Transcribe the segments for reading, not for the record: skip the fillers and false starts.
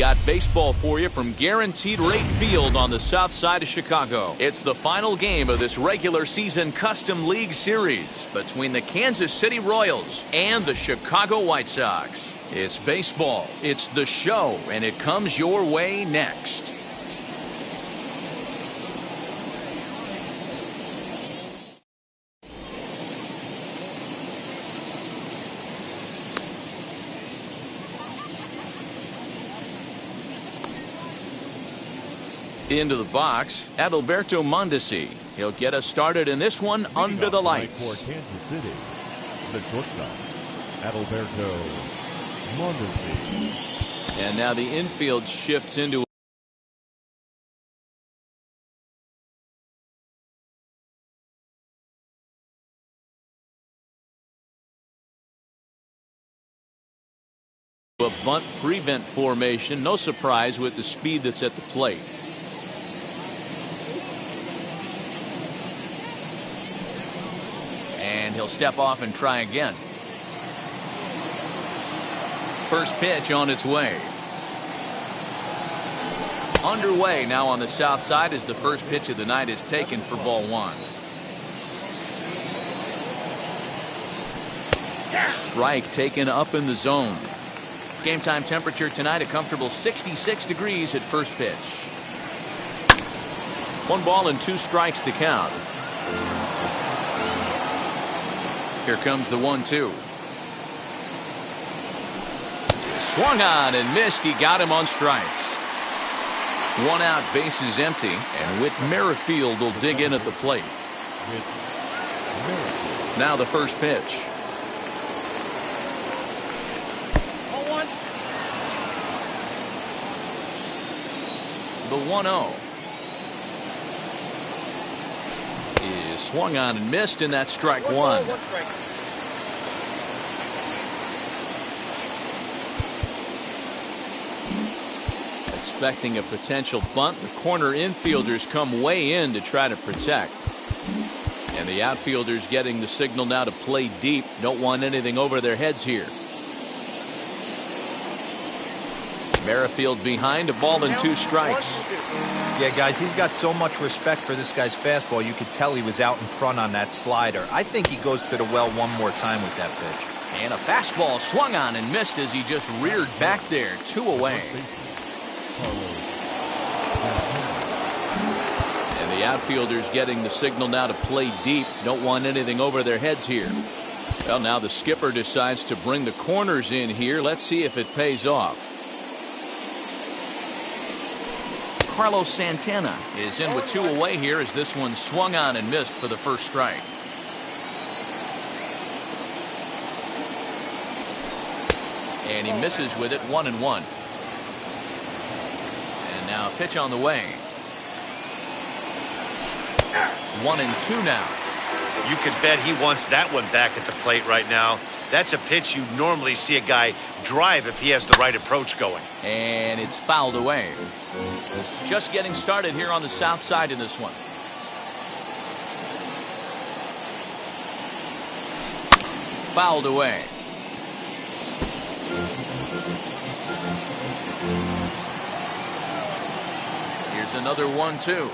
got baseball for you from Guaranteed Rate Field on the south side of Chicago. It's the final game of this regular season Custom League Series between the Kansas City Royals and the Chicago White Sox. It's baseball, it's the show, and it comes your way next. Into the box, Adalberto Mondesi. He'll get us started in this one under the lights. For Kansas City, the shortstop, Adalberto Mondesi. And now the infield shifts into a bunt prevent formation. No surprise with the speed that's at the plate. And he'll step off and try again. First pitch on its way. Underway now on the south side as the first pitch of the night is taken for ball one. Strike taken up in the zone. Game time temperature tonight a comfortable 66 degrees at first pitch. 1 ball and 2 strikes to count. Here comes the 1-2. Swung on and missed. He got him on strikes. 1 out, bases empty, and Whit Merrifield will dig in at the plate. Now the first pitch. The 1-0 is swung on and missed, and that's strike one. Expecting a potential bunt, the corner infielders come way in to try to protect. And the outfielders getting the signal now to play deep. Don't want anything over their heads here. Merrifield behind, a ball and 2 strikes. Yeah, guys, he's got so much respect for this guy's fastball. You could tell he was out in front on that slider. I think he goes to the well one more time with that pitch. And a fastball swung on and missed as he just reared back there. 2 away. And the outfielders getting the signal now to play deep. Don't want anything over their heads here. Well, now the skipper decides to bring the corners in here. Let's see if it pays off. Carlos Santana is in with 2 away here as this one swung on and missed for the first strike. And he misses with it. 1-1. And now a pitch on the way. 1-2 now. You could bet he wants that one back at the plate right now. That's a pitch you normally see a guy drive if he has the right approach going. And it's fouled away. Just getting started here on the south side in this one. Fouled away. Here's another 1-2.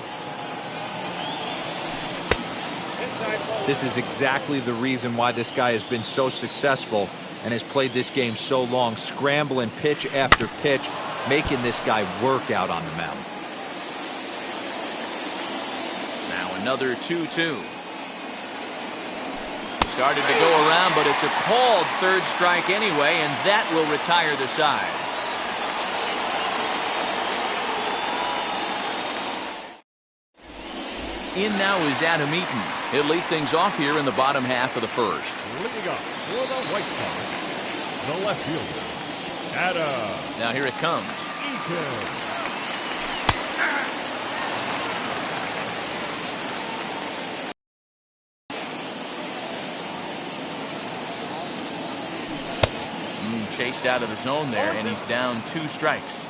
This is exactly the reason why this guy has been so successful and has played this game so long, scrambling pitch after pitch, making this guy work out on the mound. Now another 2-2. Started to go around, but it's a called third strike anyway, and that will retire the side. In now is Adam Eaton. He'll lead things off here in the bottom half of the first. Leading up for the White Sox, the left fielder, Adam. Now here it comes. Eaton. Chased out of the zone there, and he's down 2 strikes.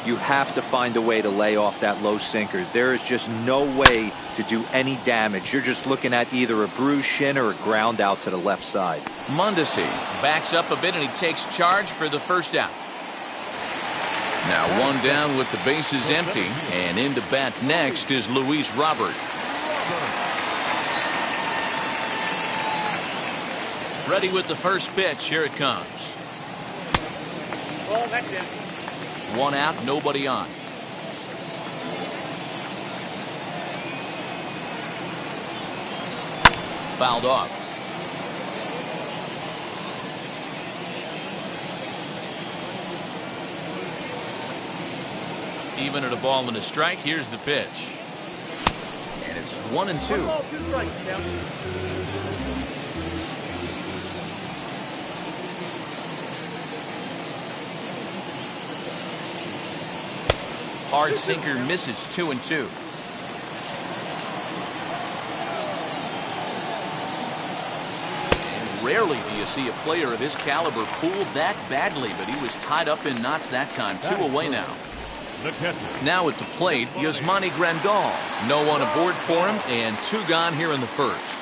You have to find a way to lay off that low sinker. There is just no way to do any damage. You're just looking at either a bruised shin or a ground out to the left side. Mondesi backs up a bit and he takes charge for the first out. Now one down with the bases empty, and into bat next is Luis Robert. Ready with the first pitch. Here it comes. One out, nobody on. Fouled off. Even at a ball and a strike, here's the pitch. And it's 1-2. Hard sinker misses. 2-2. And rarely do you see a player of his caliber fooled that badly, but he was tied up in knots that time. 2 away now. Now at the plate, Yasmani Grandal. No one aboard for him, and 2 gone here in the first.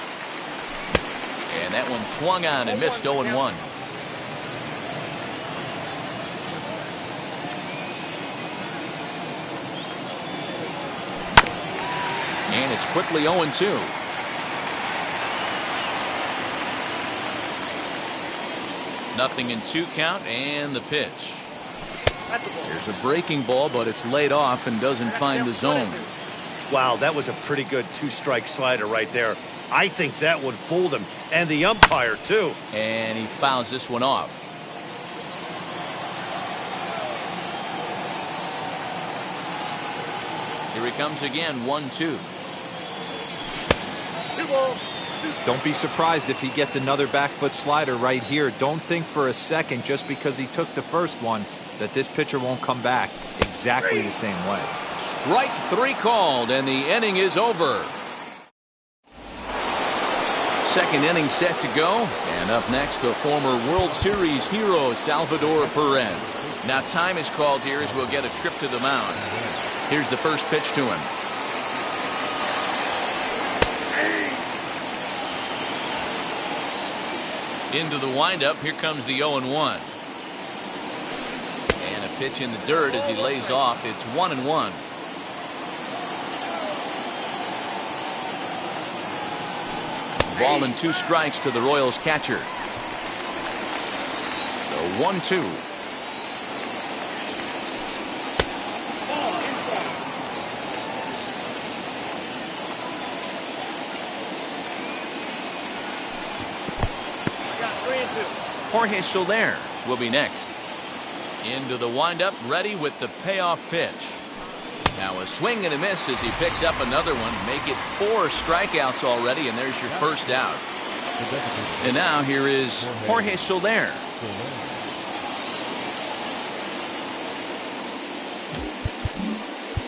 And that one swung on and missed. 0-1. And it's quickly 0-2. Nothing in 2 count, and the pitch. There's a breaking ball, but it's laid off and doesn't find the zone. Wow, that was a pretty good 2-strike slider right there. I think that would fool him, and the umpire too. And he fouls this one off. Here he comes again. 1-2. Don't be surprised if he gets another back foot slider right here. Don't think for a second, just because he took the first one, that this pitcher won't come back exactly the same way. Strike 3 called, and the inning is over. Second inning set to go, and up next, the former World Series hero, Salvador Perez. Now time is called here as we'll get a trip to the mound. Here's the first pitch to him. Into the windup. Here comes the 0-1. And a pitch in the dirt as he lays off. It's 1-1. Ball and 2 strikes to the Royals catcher. So 1-2. Jorge Soler will be next. Into the windup, ready with the payoff pitch. Now a swing and a miss as he picks up another one. Make it 4 strikeouts already, and there's your first out. And now here is Jorge Soler.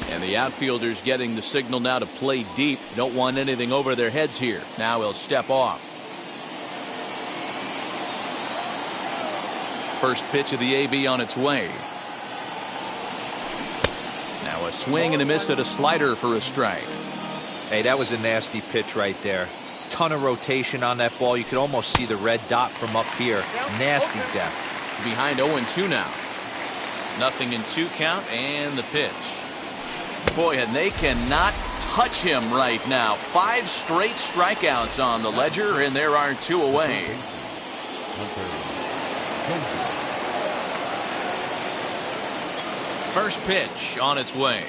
And the outfielders getting the signal now to play deep. Don't want anything over their heads here. Now he'll step off. First pitch of the AB on its way. Now a swing and a miss at a slider for a strike. Hey, that was a nasty pitch right there. Ton of rotation on that ball. You could almost see the red dot from up here. Nasty depth. Behind 0-2 now. Nothing in 2 count, and the pitch. Boy, and they cannot touch him right now. 5 straight strikeouts on the ledger, and there are 2 away. First pitch on its way.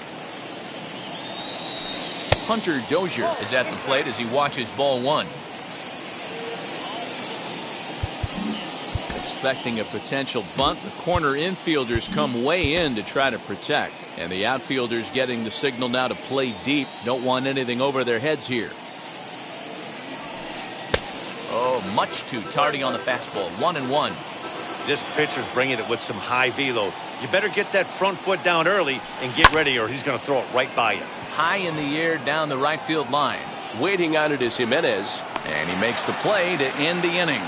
Hunter Dozier is at the plate as he watches ball 1. Expecting a potential bunt, the corner infielders come way in to try to protect. And the outfielders getting the signal now to play deep. Don't want anything over their heads here. Oh, much too tardy on the fastball. 1-1. This pitcher's bringing it with some high velo. You better get that front foot down early and get ready, or he's going to throw it right by you. High in the air down the right field line. Waiting on it is Jimenez, and he makes the play to end the inning.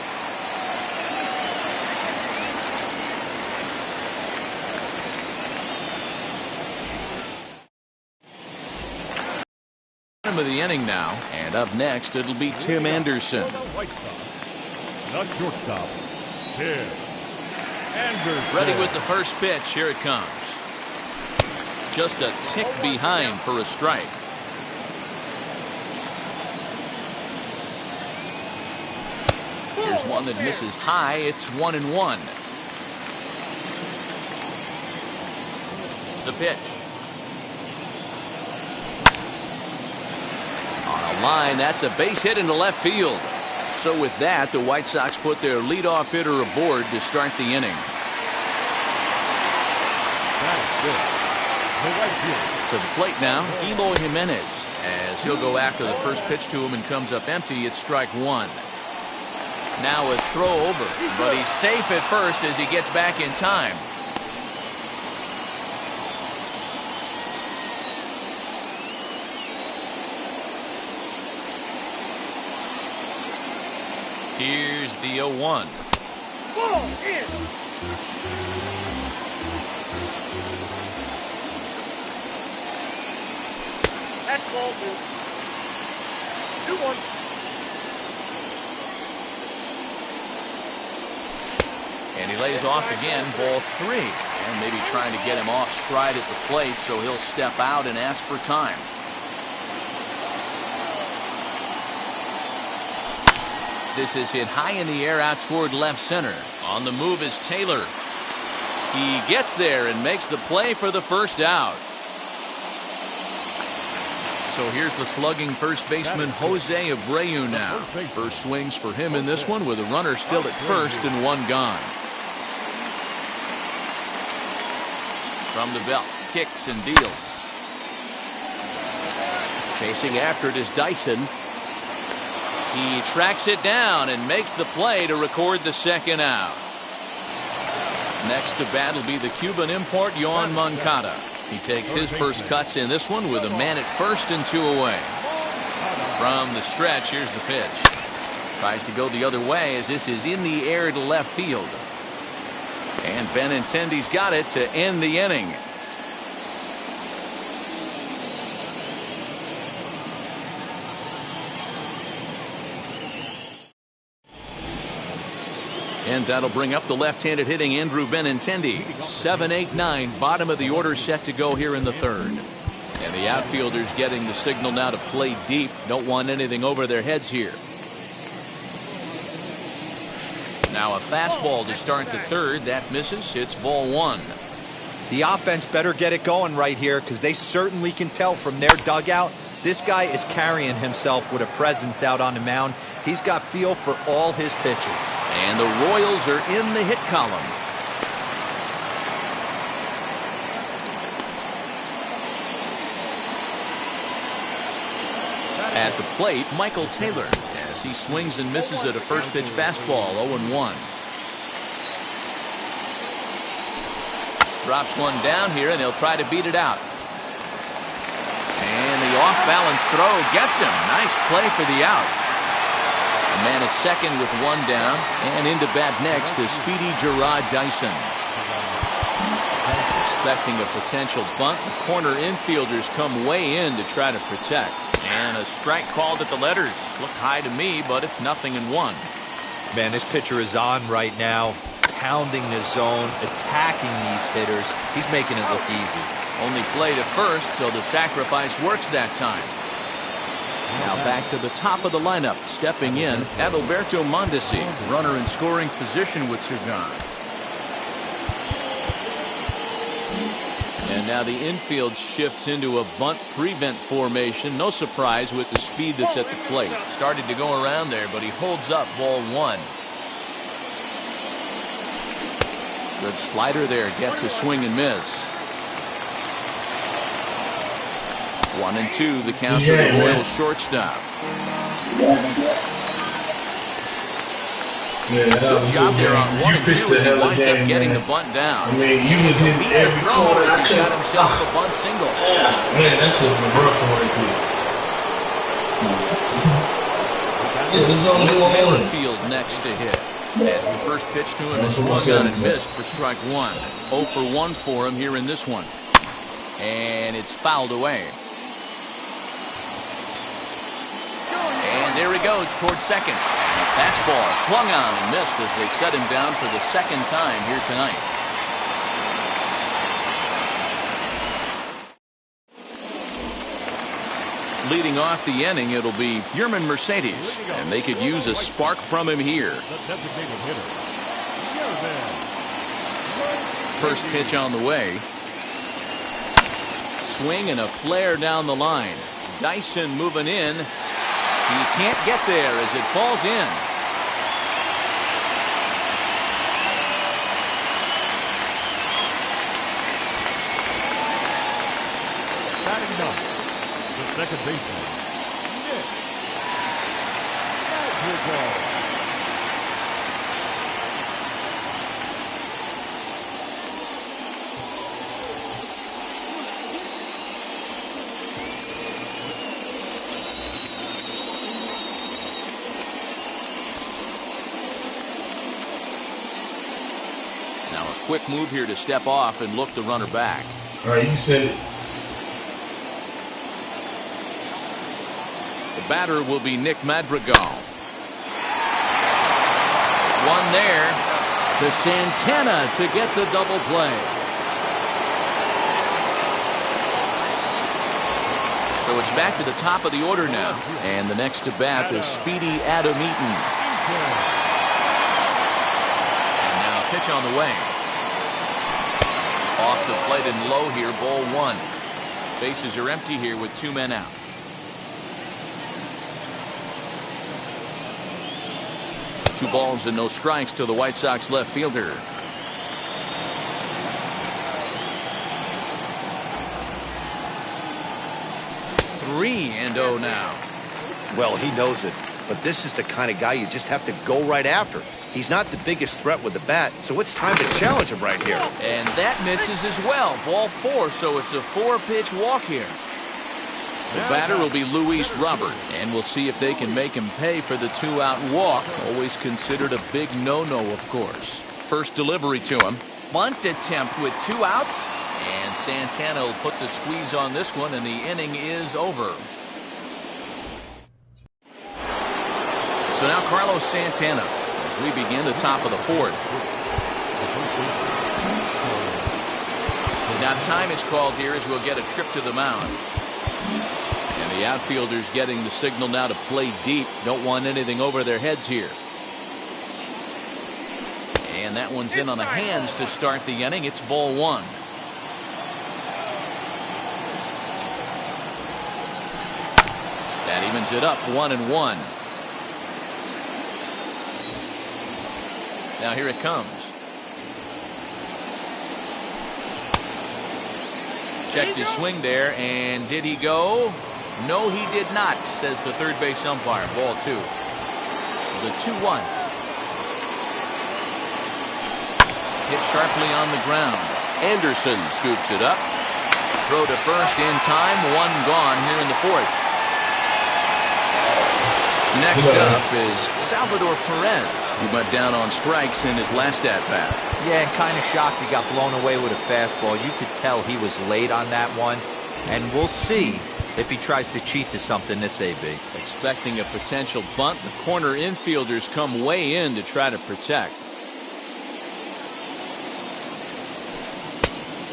Bottom of the inning now, and up next it'll be Tim Anderson. The shortstop, Tim Anderson. Ready with the first pitch. Here it comes. just a tick behind for a strike. Here's one that misses high. It's 1-1. The pitch. On a line, that's a base hit into left field. So with that, the White Sox put their leadoff hitter aboard to start the inning. To the plate now, Eloy Jimenez, as he'll go after the first pitch to him and comes up empty. It's strike one. Now a throw over, but he's safe at first as he gets back in time. Here's the 0-1. Ball in. That's ball 2. 2-1. And he lays off again, ball 3. And maybe trying to get him off stride at the plate, so he'll step out and ask for time. This is hit high in the air out toward left center. On the move is Taylor. He gets there and makes the play for the first out. So here's the slugging first baseman Jose Abreu now. First swings for him in this one with a runner still at first and one gone. From the belt, kicks and deals. Chasing after it is Dyson. He tracks it down and makes the play to record the second out. Next to bat will be the Cuban import Yoan Moncada. He takes his first cuts in this one with a man at first and 2 away. From the stretch, here's the pitch. Tries to go the other way as this is in the air to left field. And Benintendi's got it to end the inning. And that'll bring up the left-handed hitting Andrew Benintendi. 7-8-9, bottom of the order set to go here in the third. And the outfielders getting the signal now to play deep. Don't want anything over their heads here. Now a fastball to start the third. That misses. It's ball 1. The offense better get it going right here because they certainly can tell from their dugout this guy is carrying himself with a presence out on the mound. He's got feel for all his pitches. And the Royals are in the hit column. At the plate, Michael Taylor, as he swings and misses at a first pitch fastball, 0-1. Drops one down here, and he'll try to beat it out. And the off-balance throw gets him. Nice play for the out. A man at second with one down, and into bat next is Speedy Gerard Dyson. Expecting a potential bunt, the corner infielders come way in to try to protect. And a strike called at the letters. Looked high to me, but it's 0-1. Man, this pitcher is on right now, pounding the zone, attacking these hitters. He's making it look easy. Only play to first, so the sacrifice works that time. Now back to the top of the lineup, stepping in, Adalberto Mondesi, runner in scoring position with Sugan. And now the infield shifts into a bunt prevent formation. No surprise with the speed that's at the plate. Started to go around there, but he holds up ball 1. Good slider there, gets a swing and miss. 1-2, the count to the Royals shortstop. Yeah, Good job there on 1-2 as he winds up getting the bunt down. I mean, you was in every corner. He's got himself a bunt single. Man, that's a rough one right there. Yeah, there's only one. Field next to hit. As the first pitch to him is swung on and missed for strike 1. 0 for 1 for him here in this one. And it's fouled away. And there he goes towards second. And a fastball swung on and missed as they set him down for the second time here tonight. Leading off the inning, it'll be Yerman Mercedes, and they could use a spark from him here. The designated hitter, Yerman. First pitch on the way. Swing and a flare down the line. Dyson moving in. He can't get there as it falls in. Batting ninth, the second baseman, Nick Madrigal. Now a quick move here to step off and look the runner back. All right, you said it. The batter will be Nick Madrigal. One there to Santana to get the double play. So it's back to the top of the order now. And the next to bat is Speedy Adam Eaton. And now pitch on the way. Off the plate and low here, ball one. Bases are empty here with 2 men out. Two balls and no strikes to the White Sox left fielder. Three and oh now. Well, he knows it, but this is the kind of guy you just have to go right after. He's not the biggest threat with the bat, so it's time to challenge him right here. And that misses as well. Ball 4, so it's a 4-pitch walk here. The batter will be Luis Robert, and we'll see if they can make him pay for the 2-out walk. Always considered a big no-no, of course. First delivery to him. Bunt attempt with 2 outs, and Santana will put the squeeze on this one, and the inning is over. So now Carlos Santana as we begin the top of the 4th. Now time is called here as we'll get a trip to the mound. And the outfielders getting the signal now to play deep. Don't want anything over their heads here. And that one's in on the hands to start the inning. It's ball 1. That evens it up 1-1. Now here it comes. Checked his swing there, and did he go? No, he did not, says the third base umpire. Ball 2. The 2-1. Hit sharply on the ground. Anderson scoops it up. Throw to first in time. 1 gone here in the 4th. Next up is Salvador Perez, who went down on strikes in his last at-bat. Yeah, and kind of shocked he got blown away with a fastball. You could tell he was late on that one. And we'll see if he tries to cheat to something this AB. Expecting a potential bunt. The corner infielders come way in to try to protect.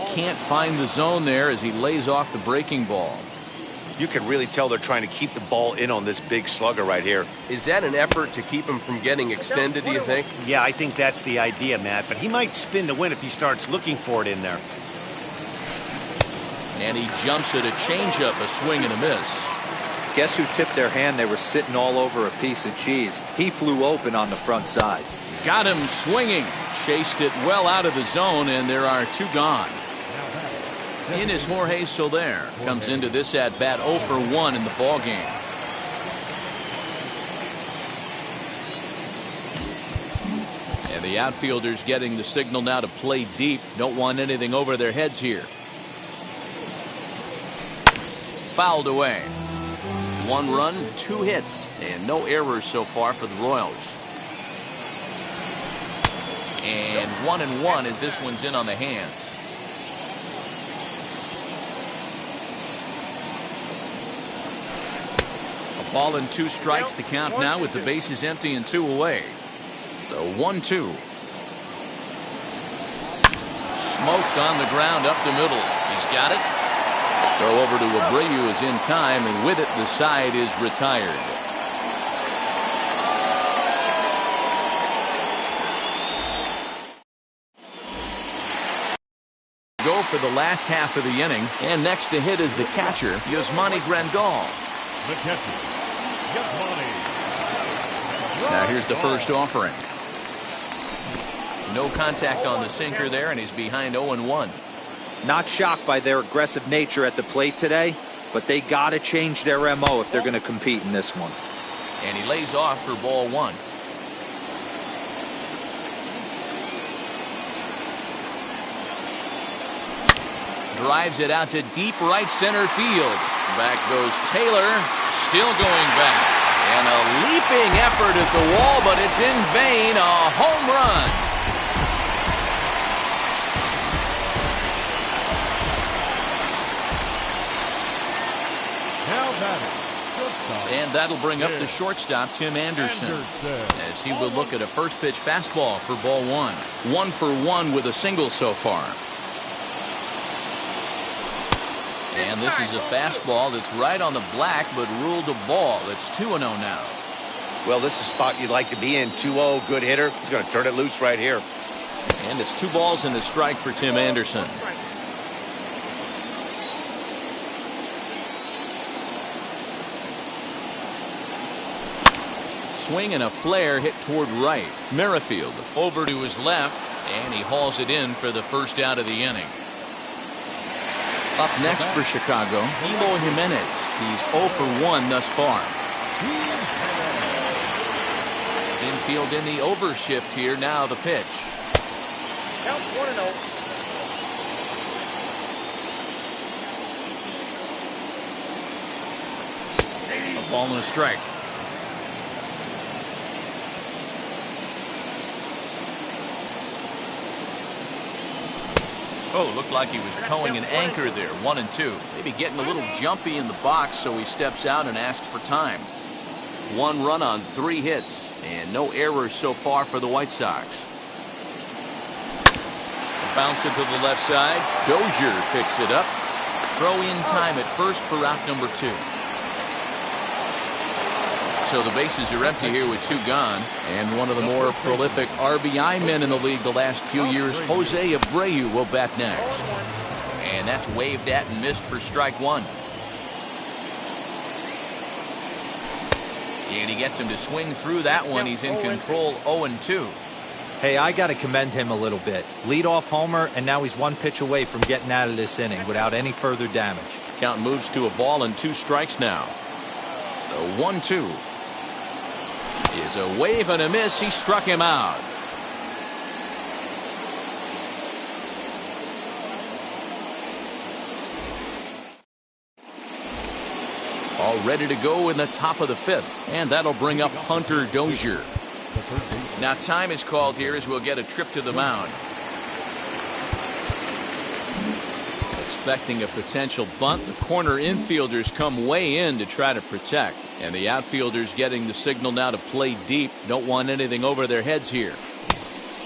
Can't find the zone there as he lays off the breaking ball. You can really tell they're trying to keep the ball in on this big slugger right here. Is that an effort to keep him from getting extended, do you think? Yeah, I think that's the idea, Matt, but he might spin to win if he starts looking for it in there. And he jumps at a changeup, a swing and a miss. Guess who tipped their hand? They were sitting all over a piece of cheese. He flew open on the front side. Got him swinging. Chased it well out of the zone, and there are 2 gone. In is Jorge Soler. Comes into this at bat 0 for 1 in the ball game. And the outfielders getting the signal now to play deep. Don't want anything over their heads here. Fouled away. 1 run, 2 hits, and no errors so far for the Royals. And 1-1 as this one's in on the hands. Ball and 2 strikes, the count now with the bases empty and 2 away. The 1-2. Smoked on the ground up the middle. He's got it. Throw over to Abreu is in time, and with it, the side is retired. Go for the last half of the inning, and next to hit is the catcher, Yasmani Grandal. The catcher, Yasmani. Now here's the first offering. No contact on the sinker there, and he's behind 0-1. Not shocked by their aggressive nature at the plate today, but they got to change their MO if they're going to compete in this one. And he lays off for ball one. Drives it out to deep right center field. Back goes Taylor, still going back. And a leaping effort at the wall, but it's in vain. A home run. Now batting, shortstop. And that'll bring up the shortstop, Tim Anderson, as he will look at a first pitch fastball for ball one. 1 for 1 with a single so far. And this is a fastball that's right on the black, but ruled a ball. It's 2-0 now. Well, this is a spot you'd like to be in. 2-0, good hitter. He's going to turn it loose right here. And it's 2 balls and a strike for Tim Anderson. Swing and a flare hit toward right. Merrifield over to his left, and he hauls it in for the first out of the inning. Up next for Chicago, Eloy Jimenez. He's 0 for 1 thus far. Infield in the overshift here. Now the pitch. Count 1-0. A ball and a strike. Oh, looked like he was towing an anchor there. 1-2. Maybe getting a little jumpy in the box, so he steps out and asks for time. 1 run on 3 hits, and no errors so far for the White Sox. Bounce it to the left side. Dozier picks it up. Throw in time at first for out number 2. So the bases are empty here with 2 gone. And one of the more prolific RBI men in the league the last few years, Jose Abreu, will bat next. And that's waved at and missed for strike 1. And he gets him to swing through that one. He's in control, 0-2. Hey, I got to commend him a little bit. Leadoff homer, and now he's 1 pitch away from getting out of this inning without any further damage. Count moves to a ball and 2 strikes now. So 1-2. Is a wave and a miss. He struck him out. All ready to go in the top of the 5th, and that'll bring up Hunter Dozier. Now time is called here as we'll get a trip to the mound. Expecting a potential bunt, the corner infielders come way in to try to protect, and the outfielders getting the signal now to play deep. Don't want anything over their heads here.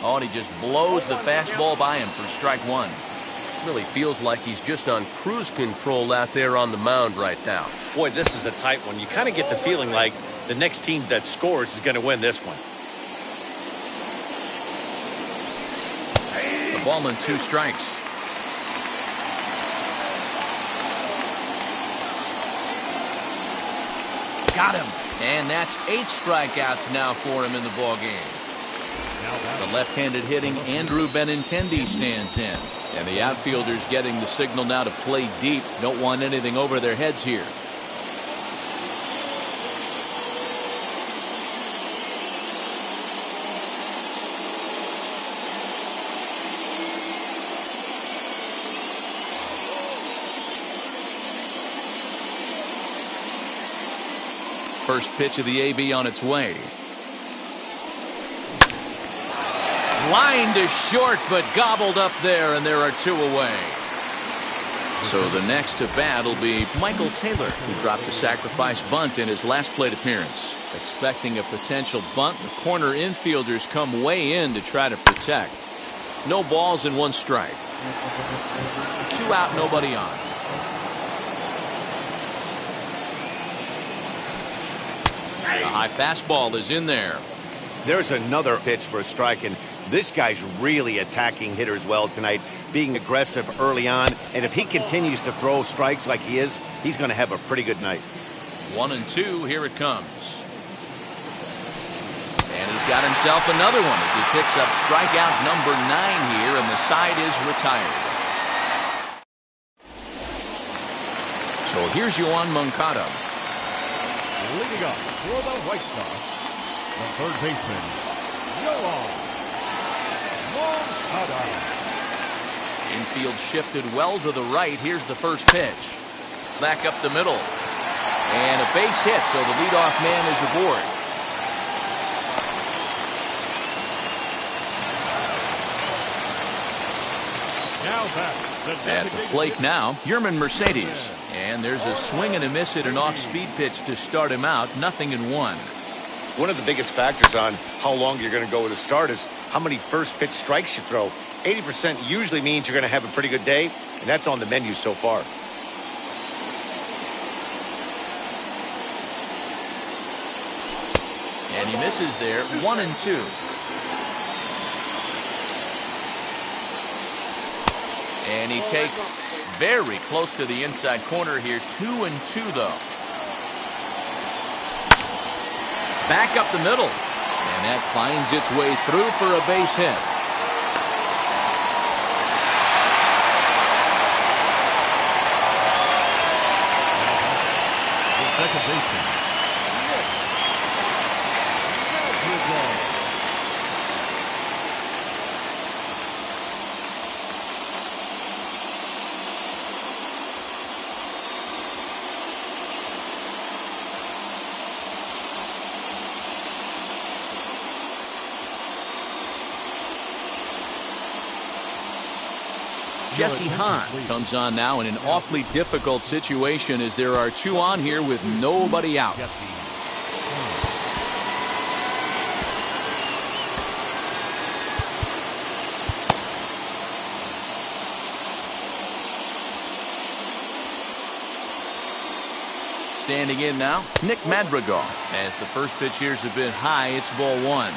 Oh, and he just blows the fastball by him for strike 1. Really feels like he's just on cruise control out there on the mound right now. Boy, this is a tight one. You kind of get the feeling like the next team that scores is going to win this one. The ball and 2 strikes. Got him. And that's 8 strikeouts now for him in the ballgame. The left-handed hitting Andrew Benintendi stands in. And the outfielders getting the signal now to play deep. Don't want anything over their heads here. First pitch of the AB on its way. Line to short, but gobbled up there, and there are 2 away. So the next to bat will be Michael Taylor, who dropped a sacrifice bunt in his last plate appearance. Expecting a potential bunt, the corner infielders come way in to try to protect. No balls and 1 strike. 2 out, nobody on. The high fastball is in there. There's another pitch for a strike, and this guy's really attacking hitters well tonight, being aggressive early on. And if he continues to throw strikes like he is, he's going to have a pretty good night. 1-2, here it comes. And he's got himself another one as he picks up strikeout number 9 here, and the side is retired. So here's Yoan Moncada. Leading up for the White Sox, the third baseman, Yoan Moncada. Infield shifted well to the right. Here's the first pitch. Back up the middle. And a base hit, so the leadoff man is aboard. Now back. At the plate now, Yermin Mercedes. And there's a swing and a miss at an off-speed pitch to start him out. 0-1. One of the biggest factors on how long you're going to go with a start is how many first pitch strikes you throw. 80% usually means you're going to have a pretty good day, and that's on the menu so far. And he misses there. 1-2. And he takes very close to the inside corner here. 2-2 though. Back up the middle. And that finds its way through for a base hit. The second baseman, Nick. Jesse Hahn comes on now in an awfully difficult situation as there are 2 on here with nobody out. Standing in now, Nick Madrigal. As the first pitch here is a bit high, it's ball 1.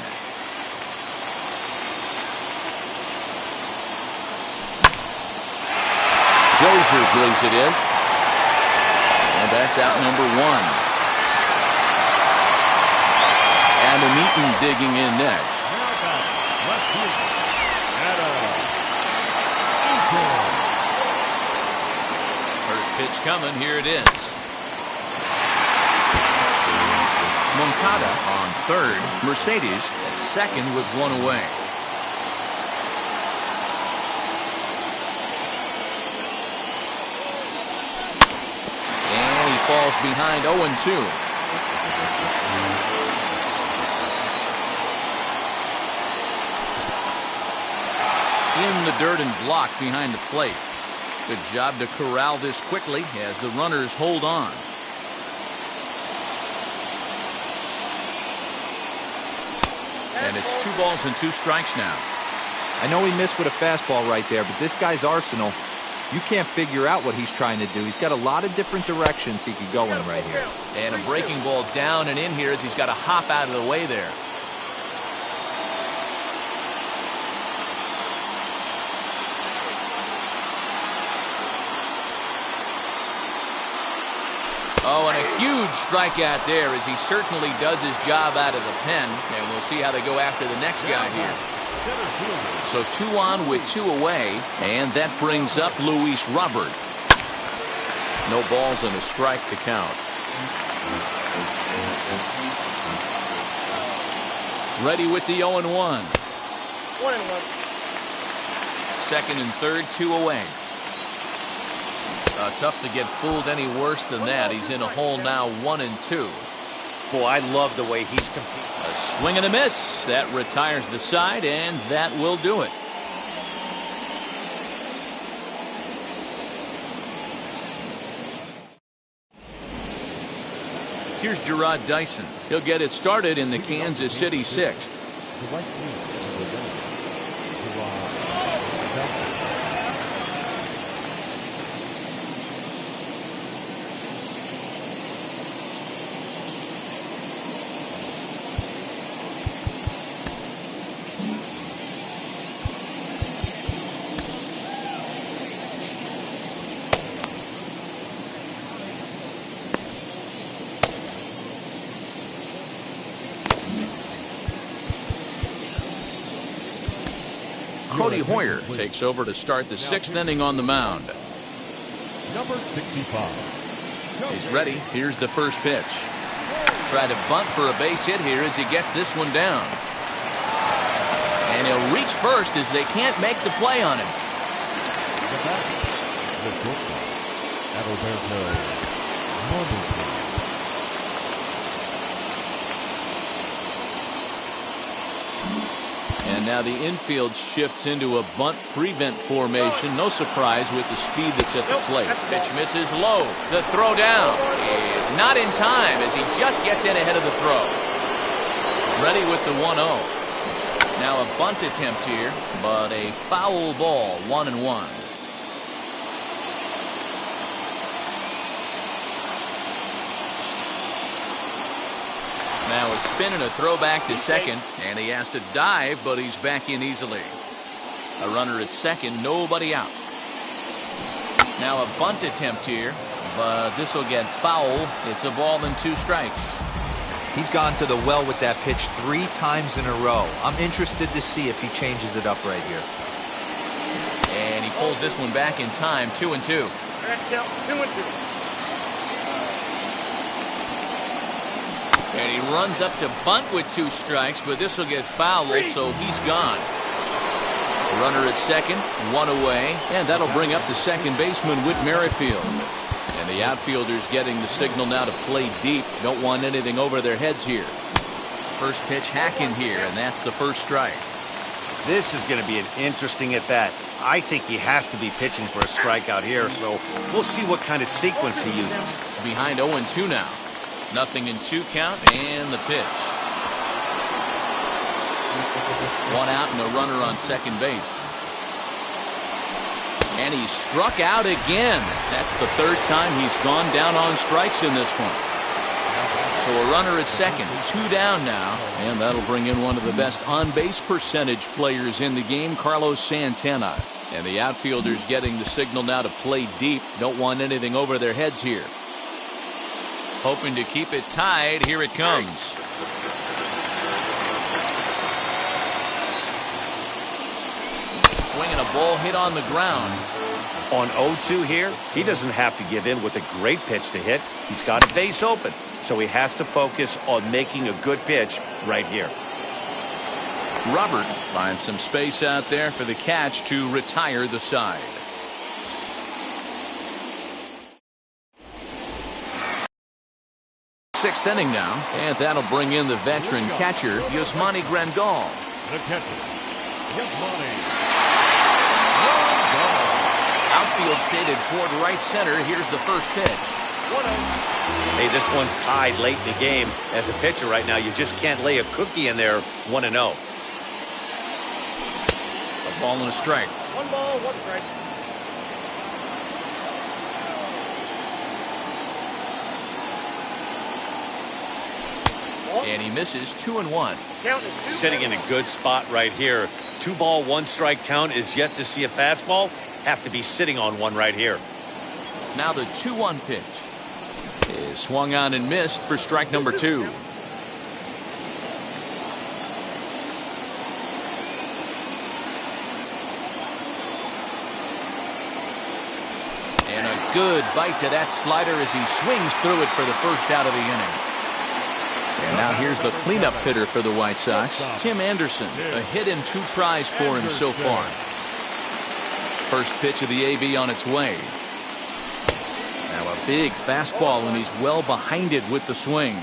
Dozier brings it in. And that's out number 1. Adam Eaton digging in next. First pitch coming. Here it is. Moncada on third. Mercedes at second with 1 away. Falls behind 0-2. In the dirt and blocked behind the plate. Good job to corral this quickly as the runners hold on. And it's 2 balls and 2 strikes now. I know he missed with a fastball right there, but this guy's arsenal, you can't figure out what he's trying to do. He's got a lot of different directions he could go in right here. And a breaking ball down and in here as he's got to hop out of the way there. Oh, and a huge strikeout there as he certainly does his job out of the pen. And we'll see how they go after the next guy here. So 2 on with 2 away, and that brings up Luis Robert. No balls and a strike to count. Ready with the 0-1. 1-1. Second and third, 2 away. Tough to get fooled any worse than that. He's in a hole now, 1-2. Boy, I love the way he's competing. A swing and a miss. That retires the side, and that will do it. Here's Gerard Dyson. He'll get it started in the Kansas City 6th. Cody Hoyer takes over to start the 6th inning on the mound. Number 65. He's ready. Here's the first pitch. Try to bunt for a base hit here as he gets this one down. And he'll reach first as they can't make the play on him. The shortstop, Adalberto Montes. And now the infield shifts into a bunt prevent formation. No surprise with the speed that's at the plate. Pitch misses low. The throw down is not in time as he just gets in ahead of the throw. Ready with the 1-0. Now a bunt attempt here, but a foul ball, 1-1. Now a spin and a throw back to second, and he has to dive, but he's back in easily. A runner at second, nobody out. Now a bunt attempt here, but this will get foul. It's a ball and 2 strikes. He's gone to the well with that pitch 3 times in a row. I'm interested to see if he changes it up right here. And he pulls this one back in time, 2-2. 2-2. And he runs up to bunt with 2 strikes, but this will get foul, so he's gone. Runner at second, 1 away, and that'll bring up the second baseman, Whit Merrifield. And the outfielders getting the signal now to play deep. Don't want anything over their heads here. First pitch hacking here, and that's the first strike. This is going to be an interesting at bat. I think he has to be pitching for a strikeout here, so we'll see what kind of sequence he uses. Behind 0-2 now. 0-2 count, and the pitch. 1 out and a runner on second base. And he's struck out again. That's the 3rd time he's gone down on strikes in this one. So a runner at second, 2 down now, and that'll bring in one of the best on-base percentage players in the game, Carlos Santana. And the outfielders getting the signal now to play deep. Don't want anything over their heads here. Hoping to keep it tied. Here it comes. Swinging a ball hit on the ground. On 0-2 here, he doesn't have to give in with a great pitch to hit. He's got a base open, so he has to focus on making a good pitch right here. Robert finds some space out there for the catch to retire the side. Sixth inning now, and that'll bring in the veteran catcher, Yasmani Grandal. The catcher, Yasmani. Outfield shaded toward right center. Here's the first pitch. 1-0. Hey, this one's tied late in the game. As a pitcher right now, you just can't lay a cookie in there. 1-0. A ball and a strike. 1 ball, 1 strike. And he misses 2-1. Count is 2. Sitting in a good spot right here. 2 ball, 1 strike count is yet to see a fastball. Have to be sitting on one right here. Now the 2-1 pitch is swung on and missed for strike number 2. And a good bite to that slider as he swings through it for the first out of the inning. And now here's the cleanup hitter for the White Sox, Tim Anderson. A hit in 2 tries for him so far. First pitch of the AB on its way. Now a big fastball, and he's well behind it with the swing.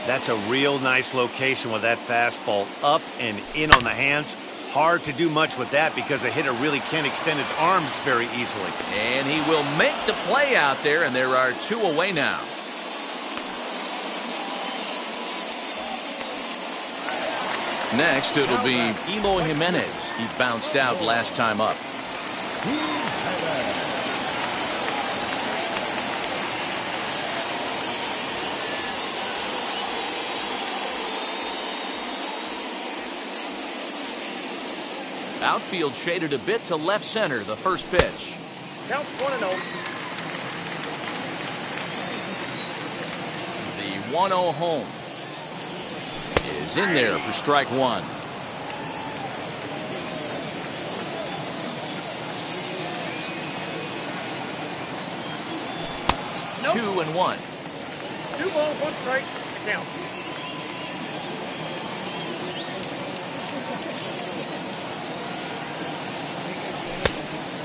That's a real nice location with that fastball up and in on the hands. Hard to do much with that because a hitter really can't extend his arms very easily. And he will make the play out there, and there are 2 away now. Next, it'll be Eloy Jimenez. He bounced out last time up. Outfield shaded a bit to left center. The first pitch. Count 1-0. The 1-0 home is in there for strike 1. 2-1. 2 balls, 1 strike. The count.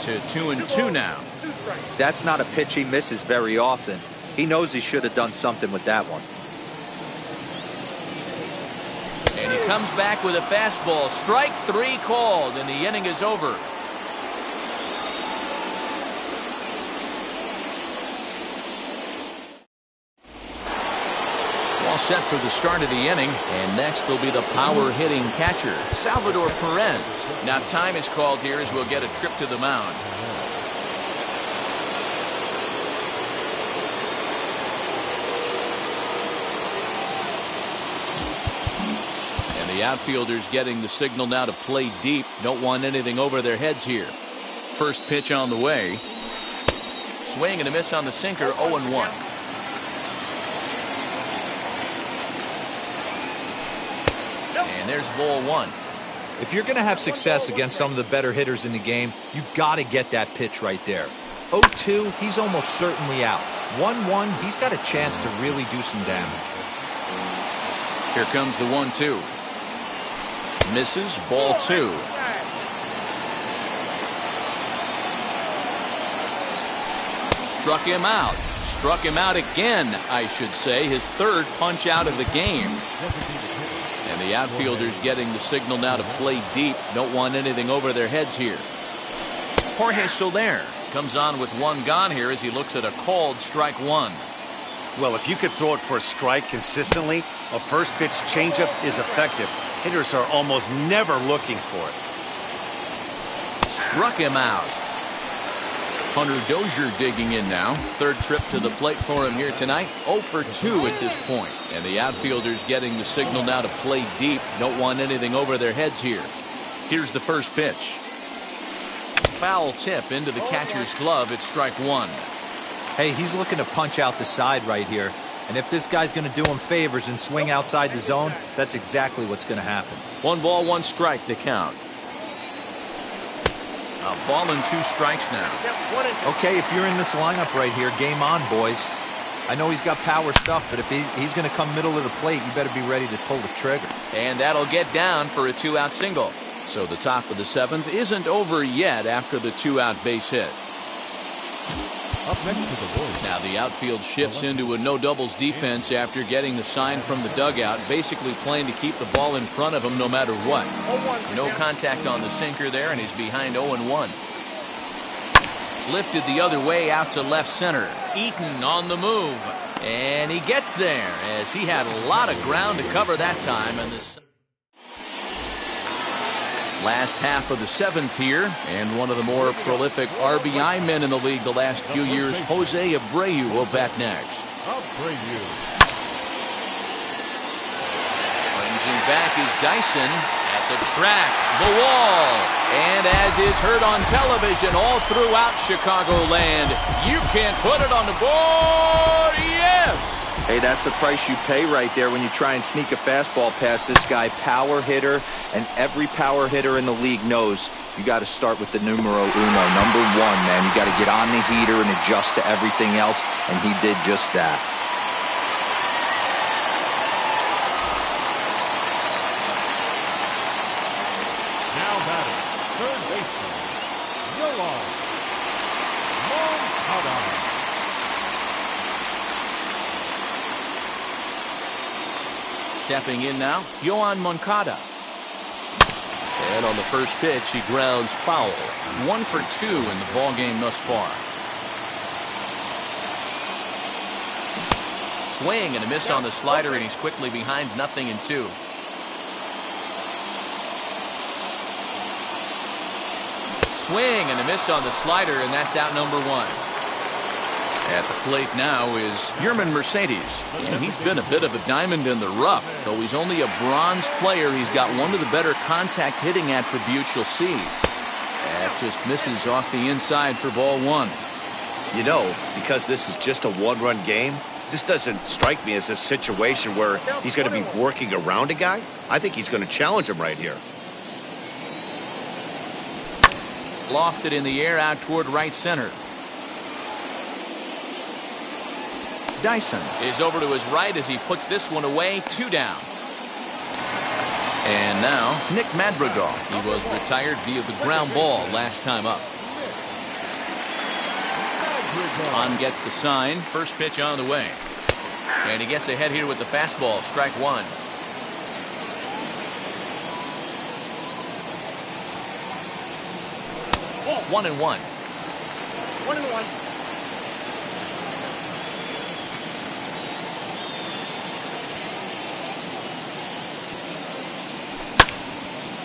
To 2-2 now. 2 strikes. That's not a pitch he misses very often. He knows he should have done something with that one. And he comes back with a fastball. Strike 3 called, and the inning is over. All set for the start of the inning, and next will be the power-hitting catcher, Salvador Perez. Now time is called here as we'll get a trip to the mound. And the outfielders getting the signal now to play deep. Don't want anything over their heads here. First pitch on the way. Swing and a miss on the sinker, 0-1. And there's ball 1. If you're going to have success against some of the better hitters in the game, you got to get that pitch right there. 0-2, he's almost certainly out. 1-1, he's got a chance to really do some damage. Here comes the 1-2. Misses, ball 2. Struck him out. Struck him out again, I should say. His third punch out of the game. And the outfielders getting the signal now to play deep. Don't want anything over their heads here. Jorge Soler comes on with 1 gone here as he looks at a called strike 1. Well, if you could throw it for a strike consistently, a first pitch changeup is effective. Hitters are almost never looking for it. Struck him out. Hunter Dozier digging in now. Third trip to the plate for him here tonight. 0 for 2 at this point. And the outfielders getting the signal now to play deep. Don't want anything over their heads here. Here's the first pitch. Foul tip into the catcher's glove. It's strike 1. Hey, he's looking to punch out the side right here. And if this guy's going to do him favors and swing outside the zone, that's exactly what's going to happen. 1 ball, 1 strike to count. A ball and 2 strikes now. Okay, if you're in this lineup right here, game on, boys. I know he's got power stuff, but if he's going to come middle of the plate, you better be ready to pull the trigger. And that'll get down for a 2-out single. So the top of the 7th isn't over yet after the 2-out base hit. Up next to the board. Now the outfield shifts into a no-doubles defense after getting the sign from the dugout, basically playing to keep the ball in front of him no matter what. No contact on the sinker there, and he's behind 0-1. Lifted the other way out to left center. Eaton on the move. And he gets there as he had a lot of ground to cover that time. And this last half of the 7th here, and one of the more prolific RBI men in the league the last few years, Jose Abreu, will bat next. Abreu. Brings him back is Dyson at the track, the wall, and as is heard on television all throughout Chicagoland, you can't put it on the board. Yes! Hey, that's the price you pay right there when you try and sneak a fastball past this guy. Power hitter, and every power hitter in the league knows you got to start with the numero uno, number 1, man. You got to get on the heater and adjust to everything else, and he did just that. Now batting, third baseman, Yoan Moncada. Stepping in now, Yoan Moncada. And on the first pitch, he grounds foul. 1 for 2 in the ballgame thus far. Swing and a miss on the slider, and he's quickly behind 0-2. Swing and a miss on the slider, and that's out number 1. At the plate now is Yerman Mercedes, and he's been a bit of a diamond in the rough. Though he's only a bronze player, he's got one of the better contact hitting attributes you'll see. That just misses off the inside for ball 1. You know, because this is just a 1-run game, this doesn't strike me as a situation where he's going to be working around a guy. I think he's going to challenge him right here. Lofted in the air out toward right center. Dyson is over to his right as he puts this one away. 2 down. And now Nick Madrigal. He was retired via the ground ball last time up. On gets the sign. First pitch on the way. And he gets ahead here with the fastball. Strike 1. Ball. 1-1. 1-1.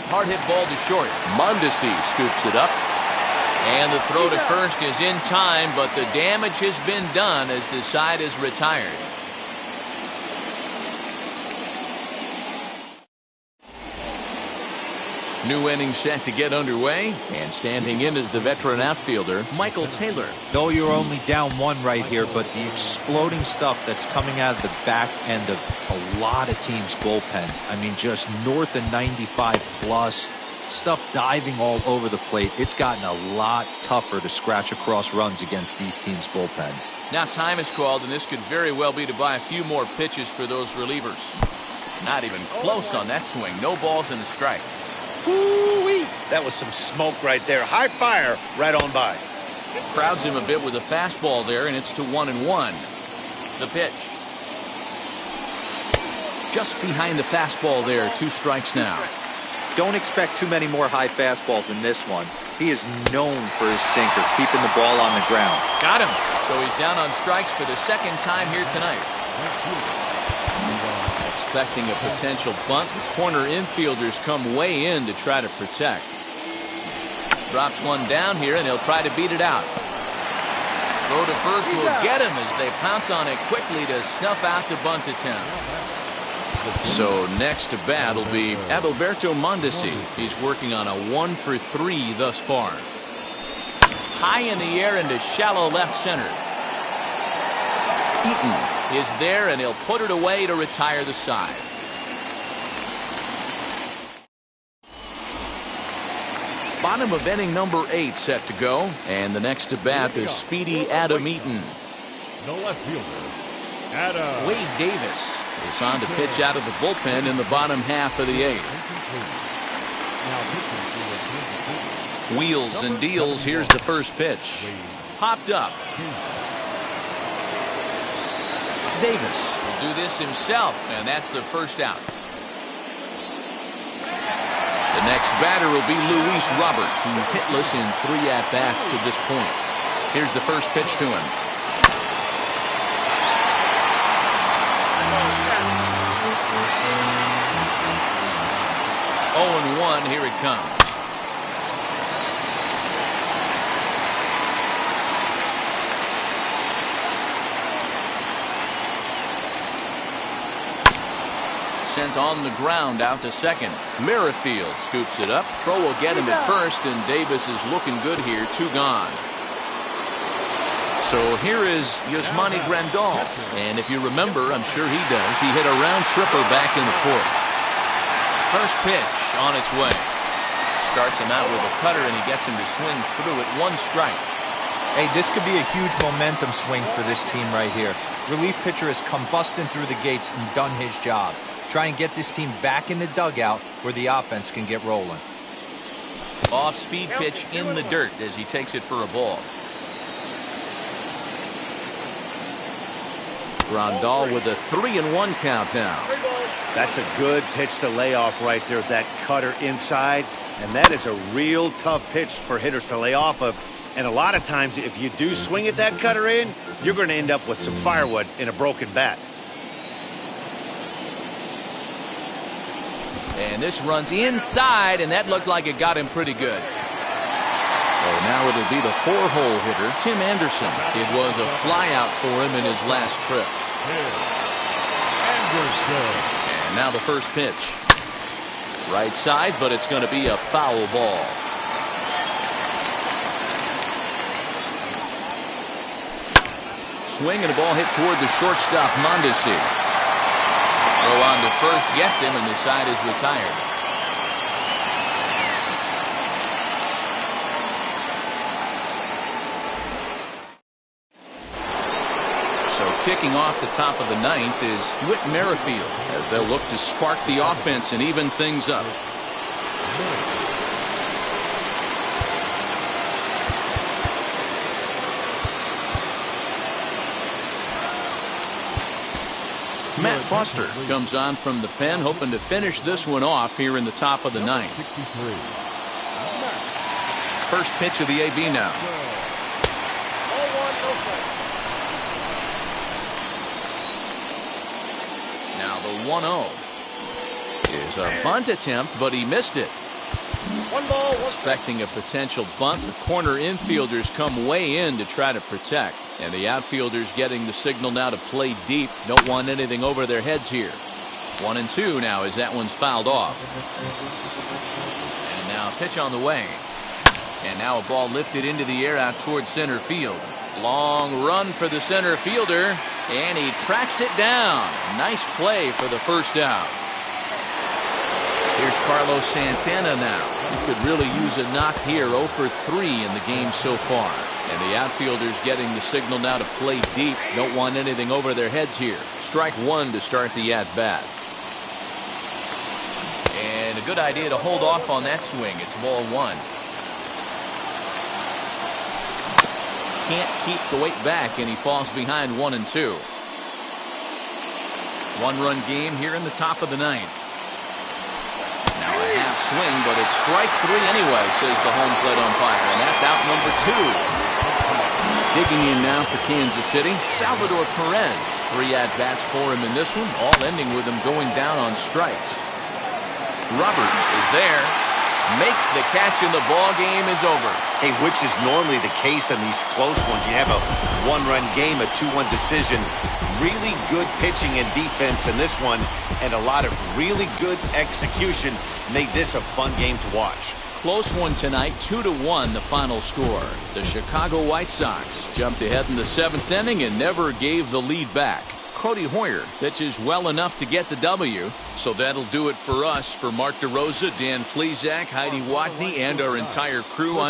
Hard hit ball to short. Mondesi scoops it up. And the throw to first is in time, but the damage has been done as the side is retired. New inning set to get underway, and standing in is the veteran outfielder, Michael Taylor. No, you're only down 1 right here, but the exploding stuff that's coming out of the back end of a lot of teams' bullpens. I mean, just north of 95 plus. Stuff diving all over the plate. It's gotten a lot tougher to scratch across runs against these teams' bullpens. Now time is called, and this could very well be to buy a few more pitches for those relievers. Not even close on that swing. No balls and a strike. Woo-wee! That was some smoke right there. High fire right on by. Crowds him a bit with a fastball there, and it's to 1-1. The pitch. Just behind the fastball there. 2 strikes now. Don't expect too many more high fastballs in this one. He is known for his sinker, keeping the ball on the ground. Got him. So he's down on strikes for the 2nd time here tonight. Expecting a potential bunt. The corner infielders come way in to try to protect. Drops one down here, and he'll try to beat it out. Throw to first will get him as they pounce on it quickly to snuff out the bunt attempt. So next to bat will be Adalberto Mondesi. He's working on a 1 for 3 thus far. High in the air into shallow left center. Eaton is there, and he'll put it away to retire the side. Bottom of inning number 8 set to go, and the next to bat is speedy Adam Eaton. The left fielder, Adam. Wade Davis is on to pitch out of the bullpen in the bottom half of the 8th. Wheels and deals. Here's the first pitch. Popped up. Davis will do this himself, and that's the first out. The next batter will be Luis Robert. He's hitless in 3 at-bats to this point. Here's the first pitch to him. 0-1, here it comes. Sent on the ground out to second. Merrifield scoops it up. Throw will get him at first, and Davis is looking good here. 2 gone. So here is Yasmani Grandal. And if you remember, I'm sure he does, he hit a round tripper back in the 4th. First pitch on its way. Starts him out with a cutter, and he gets him to swing through it. 1 strike. Hey, this could be a huge momentum swing for this team right here. Relief pitcher has come busting through the gates and done his job. Try and get this team back in the dugout where the offense can get rolling. Off-speed pitch in the dirt as he takes it for a ball. Grandal with a 3-1 count now. That's a good pitch to lay off right there. That cutter inside. And that is a real tough pitch for hitters to lay off of. And a lot of times, if you do swing at that cutter in, you're going to end up with some firewood in a broken bat. And this runs inside, and that looked like it got him pretty good. So now it'll be the 4-hole hitter, Tim Anderson. It was a flyout for him in his last trip. And now the first pitch. Right side, but it's going to be a foul ball. Swing and a ball hit toward the shortstop, Mondesi. Throw on to first, gets him, and the side is retired. So Kicking off the top of the ninth is Whit Merrifield, as they'll look to spark the offense and even things up. Matt Foster comes on from the pen, hoping to finish this one off here in the top of the ninth. First pitch of the AB now. Now the 1-0 is a bunt attempt, but he missed it. Expecting a potential bunt, the corner infielders come way in to try to protect. And the outfielders getting the signal now to play deep. Don't want anything over their heads here. 1-2 now as that one's fouled off. And now pitch on the way. And now a ball lifted into the air out towards center field. Long run for the center fielder. And he tracks it down. Nice play for the first out. Here's Carlos Santana now. He could really use a knock here. 0 for 3 in the game so far. And the outfielders getting the signal now to play deep. Don't want anything over their heads here. Strike one to start the at-bat. And a good idea to hold off on that swing. It's ball one. Can't keep the weight back, and he falls behind 1-2. One-run game here in the top of the ninth. Now a half swing, but it's strike three anyway, says the home plate umpire, and that's out number 2. Digging in now for Kansas City, Salvador Perez. 3 at-bats for him in this one, all ending with him going down on strikes. Robert is there, makes the catch, and the ball game is over. Hey, which is normally the case in these close ones. You have a one-run game, a 2-1 decision. Really good pitching and defense in this one, and a lot of really good execution made this a fun game to watch. Close one tonight, 2-1 the final score. The Chicago White Sox jumped ahead in the 7th inning and never gave the lead back. Cody Hoyer pitches well enough to get the W. So that'll do it for us. For Mark DeRosa, Dan Plesac, Heidi Watney, and our entire crew,